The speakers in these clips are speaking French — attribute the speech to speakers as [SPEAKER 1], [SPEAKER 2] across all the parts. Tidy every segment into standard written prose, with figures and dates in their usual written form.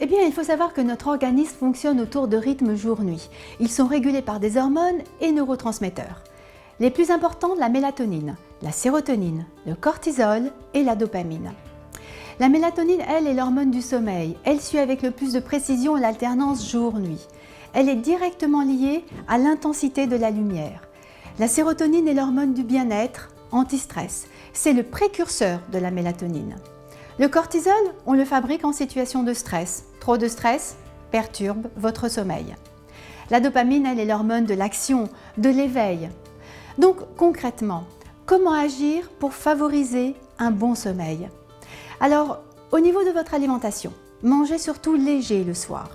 [SPEAKER 1] Eh bien, il faut savoir que notre organisme fonctionne autour de rythmes jour-nuit. Ils sont régulés par des hormones et neurotransmetteurs. Les plus importants, la mélatonine, la sérotonine, le cortisol et la dopamine. La mélatonine, elle, est l'hormone du sommeil. Elle suit avec le plus de précision l'alternance jour-nuit. Elle est directement liée à l'intensité de la lumière. La sérotonine est l'hormone du bien-être, anti-stress. C'est le précurseur de la mélatonine. Le cortisol, on le fabrique en situation de stress. Trop de stress perturbe votre sommeil. La dopamine, elle est l'hormone de l'action, de l'éveil. Donc concrètement, comment agir pour favoriser un bon sommeil? Alors, au niveau de votre alimentation, mangez surtout léger le soir.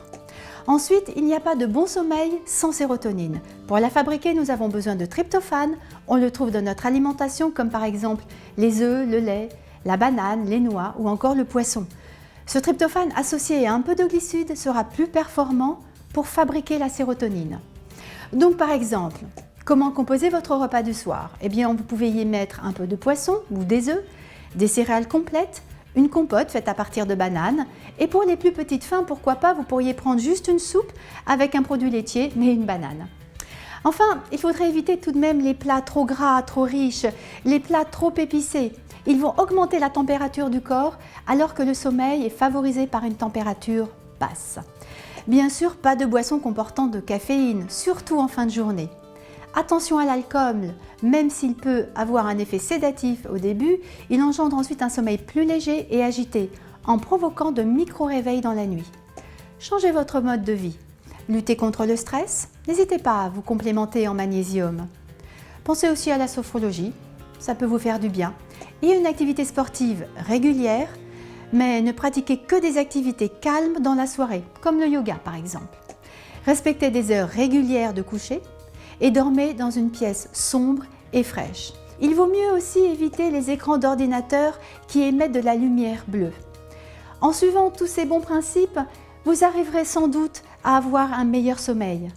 [SPEAKER 1] Ensuite, il n'y a pas de bon sommeil sans sérotonine. Pour la fabriquer, nous avons besoin de tryptophane. On le trouve dans notre alimentation comme par exemple les œufs, le lait, la banane, les noix ou encore le poisson. Ce tryptophane associé à un peu de glucides sera plus performant pour fabriquer la sérotonine. Donc par exemple, comment composer votre repas du soir? Eh bien, vous pouvez y mettre un peu de poisson ou des œufs, des céréales complètes, une compote faite à partir de bananes et pour les plus petites fins, pourquoi pas, vous pourriez prendre juste une soupe avec un produit laitier mais une banane. Enfin, il faudrait éviter tout de même les plats trop gras, trop riches, les plats trop épicés. Ils vont augmenter la température du corps alors que le sommeil est favorisé par une température basse. Bien sûr, pas de boissons comportant de caféine, surtout en fin de journée. Attention à l'alcool, même s'il peut avoir un effet sédatif au début, il engendre ensuite un sommeil plus léger et agité, en provoquant de micro-réveils dans la nuit. Changez votre mode de vie. Luttez contre le stress, n'hésitez pas à vous complémenter en magnésium. Pensez aussi à la sophrologie, ça peut vous faire du bien. Et une activité sportive régulière, mais ne pratiquez que des activités calmes dans la soirée, comme le yoga par exemple. Respectez des heures régulières de coucher et dormez dans une pièce sombre et fraîche. Il vaut mieux aussi éviter les écrans d'ordinateur qui émettent de la lumière bleue. En suivant tous ces bons principes, vous arriverez sans doute à avoir un meilleur sommeil.